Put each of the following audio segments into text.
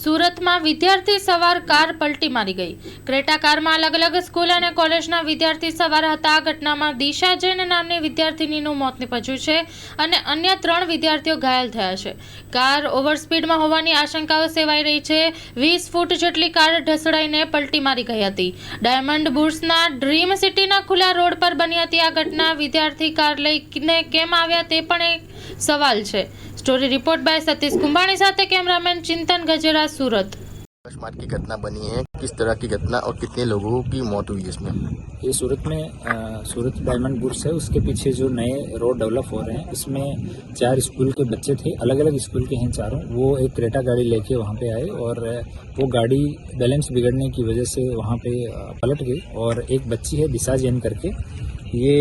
સુરતમાં વિદ્યાર્થી સવાર કાર પલટી મારી ગઈ। ક્રેટા કારમાં અલગ અલગ સ્કૂલ અને કોલેજના વિદ્યાર્થી સવાર હતા। આ ઘટનામાં દિશા જૈન નામની વિદ્યાર્થીનીનું મોત નીપજ્યું છે અને અન્ય 3 વિદ્યાર્થીઓ ઘાયલ થયા છે। કાર ઓવરસ્પીડમાં હોવાની આશંકાઓ સેવાઈ રહી છે। 20 ફૂટ જેટલી કાર ઢસડાઈને પલટી મારી ગઈ હતી। ડાયમંડ બુર્સના ડ્રીમ સિટીના ખુલ્લા રોડ પર બની હતી આ ઘટના। વિદ્યાર્થી કાર લઈને કેમ આવ્યા તે પણ એક સવાલ છે। Story report by Satish Kumbhani साथे कैमरामैन चिंतन गजेरा, सूरत। अकस्मात की घटना बनी है, किस तरह की घटना और कितने लोगों की मौत हुई है इसमें? ये सूरत में सूरत डायमंड बुर्स है, उसके पीछे जो नए रोड डेवलप हो रहे हैं उसमें 4 स्कूल के बच्चे थे, अलग अलग स्कूल के हैं चारों। वो एक क्रेटा गाड़ी लेके वहाँ पे आए और वो गाड़ी बैलेंस बिगड़ने की वजह से वहाँ पे पलट गई और एक बच्ची है दिशा जैन करके, ये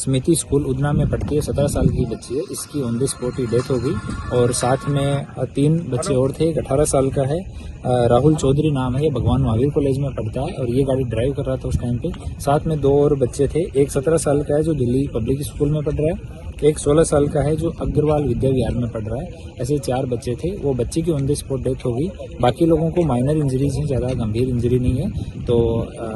स्मृति स्कूल उदना में पढ़ती है, 17 साल की बच्ची है। इसकी on the spot he death हो गई और साथ में 3 बच्चे और थे। एक 18 साल का है, राहुल चौधरी नाम है, ये भगवान महावीर कॉलेज में पढ़ता है और ये गाड़ी ड्राइव कर रहा था उस टाइम पे। साथ में 2 और बच्चे थे, एक 17 साल का है जो दिल्ली पब्लिक स्कूल में पढ़ रहा है, एक 16 साल का है जो अग्रवाल विद्या विहार में पढ़ रहा है। ऐसे 4 बच्चे थे। वो बच्चे की ऑन द स्पॉट डेथ हो गई। बाकी लोगों को माइनर इंजरीज हैं, ज़्यादा गंभीर इंजरी नहीं है। तो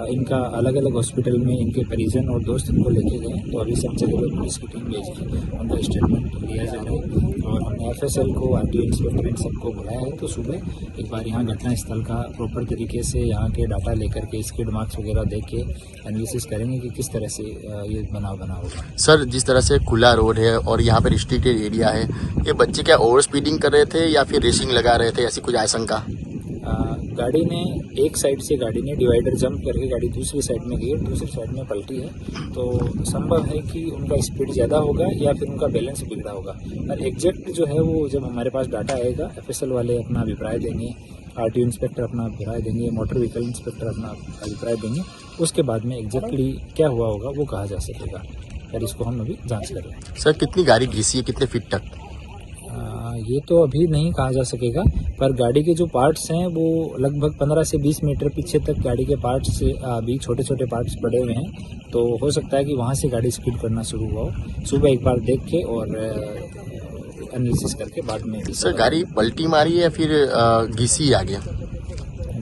इनका अलग अलग हॉस्पिटल में इनके परिजन और दोस्त इनको लेके गए। तो अभी सब जगह पर पुलिस की टीम भेज के उनका स्टेटमेंट लिया जा रहा है और हमने FSL को, RTO इंस्पेक्टर इन सबको बुलाया है। तो सुबह एक बार यहाँ घटना स्थल का प्रॉपर तरीके से यहाँ के डाटा लेकर के स्किड मार्क्स वगैरह देख के एनालिसिस करेंगे कि किस तरह से ये बनाव बना होगा। सर, जिस तरह से खुला रोड है और यहाँ पे रिस्ट्रिक्टेड एरिया है, ये बच्चे क्या ओवर स्पीडिंग कर रहे थे या फिर रेसिंग लगा रहे थे, ऐसी कुछ आशंका? गाड़ी ने एक साइड से गाड़ी ने डिवाइडर जंप करके गाड़ी दूसरी साइड में गई और दूसरी साइड में पलटी है। तो संभव है कि उनका स्पीड ज़्यादा होगा या फिर उनका बैलेंस बिगड़ा होगा। और एग्जैक्ट जो है वो जब हमारे पास डाटा आएगा, FSL वाले अपना अभिप्राय देंगे, RTO इंस्पेक्टर अपना अभिप्राय देंगे, मोटर व्हीकल इंस्पेक्टर अपना अभिप्राय देंगे, उसके बाद में एग्जैक्टली क्या हुआ होगा वो कहा जा सकेगा। पर इसको हम अभी जांच कर रहे हैं। सर, कितनी गाड़ी घिसी है, कितने फीट तक? ये तो अभी नहीं कहा जा सकेगा, पर गाड़ी के जो पार्ट्स हैं वो लगभग 15 से 20 मीटर पीछे तक गाड़ी के पार्ट्स से अभी छोटे छोटे पार्ट्स पड़े हुए हैं। तो हो सकता है कि वहाँ से गाड़ी स्पीड करना शुरू हुआ हो। सुबह एक बार देख के और एनालिसिस करके बाद में। सर, गाड़ी पलटी मारी है या फिर घिसी आ गया?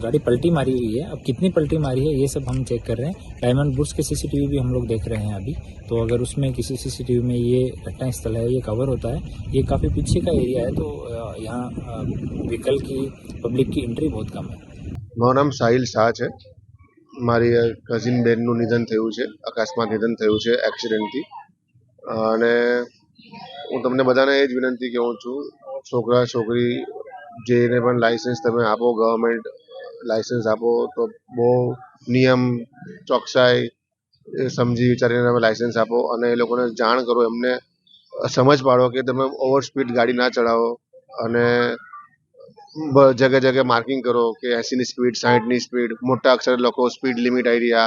गाड़ी पलटी मारी हुई है। अब कितनी पलटी मारी है ये सब हम चेक कर रहे हैं। डायमंड बुर्स के CCTV भी हम लोग देख रहे हैं अभी। तो अगर उसमें किसी CCTV में ये घटना स्थल है, ये कवर होता है, ये काफ़ी पीछे का एरिया है, तो यहाँ व्हीकल की पब्लिक की एंट्री बहुत कम है। મારું નામ સાહિલ શાહ છે। મારી કઝિન બેનનું નિધન થયું છે, અકસ્માત નિધન થયું છે એક્સિડન્ટથી। અને હું તમને બધાને એ જ વિનંતી કહું છું, છોકરા છોકરી જેને પણ લાઇસન્સ તમે આપો, ગવર્મેન્ટ લાઇસન્સ આપો તો બહુ નિયમ ચોકસાઈ સમજી વિચારીને તમે લાઇસન્સ આપો અને એ લોકોને જાણ કરો, એમને સમજ પાડો કે તમે ઓવર સ્પીડ ગાડી ના ચલાવો અને જગ્યા જગ્યાએ માર્કિંગ કરો કે 80ની સ્પીડ, 60ની સ્પીડ, મોટા અક્ષર લખો, સ્પીડ લિમિટ આવી રહ્યા।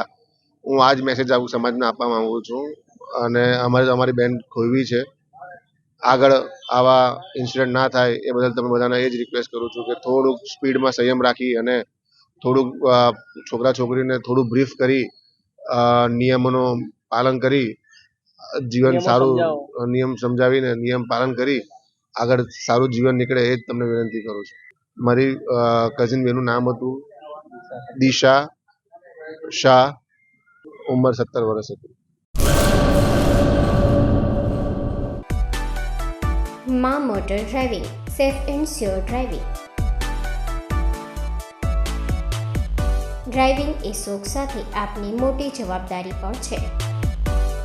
હું આ જ મેસેજ આવું સમાજને આપવા માંગુ છું અને અમારી બેન ખોવી છે। આગળ આવા ઇન્સિડન્ટ ના થાય એ બદલ તમે બધાને એ જ રિક્વેસ્ટ કરું છું કે થોડુંક સ્પીડમાં સંયમ રાખી અને થોડુંક છોકરા છોકરીને થોડું બ્રીફ કરી નિયમોનું પાલન કરી જીવન સારું, નિયમ સમજાવીને નિયમ પાલન કરી આગળ સારું જીવન નીકળે એ જ તમને વિનંતી કરું છું। મારી કઝિન બેનનું નામ હતું દિશા શાહ, ઉંમર 17 વર્ષ હતી। માં motor driving, safe and sure driving. Driving એ શોખ સાથે આપની મોટી જવાબદારી પણ છે।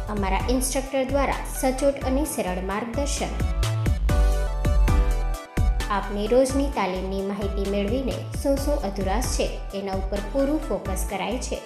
અમારા ઇન્સ્ટ્રક્ટર દ્વારા સચોટ અને સરળ માર્ગદર્શન। આપની રોજની તાલીમની માહિતી મેળવીને શું અધુરાશ છે એના ઉપર પૂરું ફોકસ કરાય છે।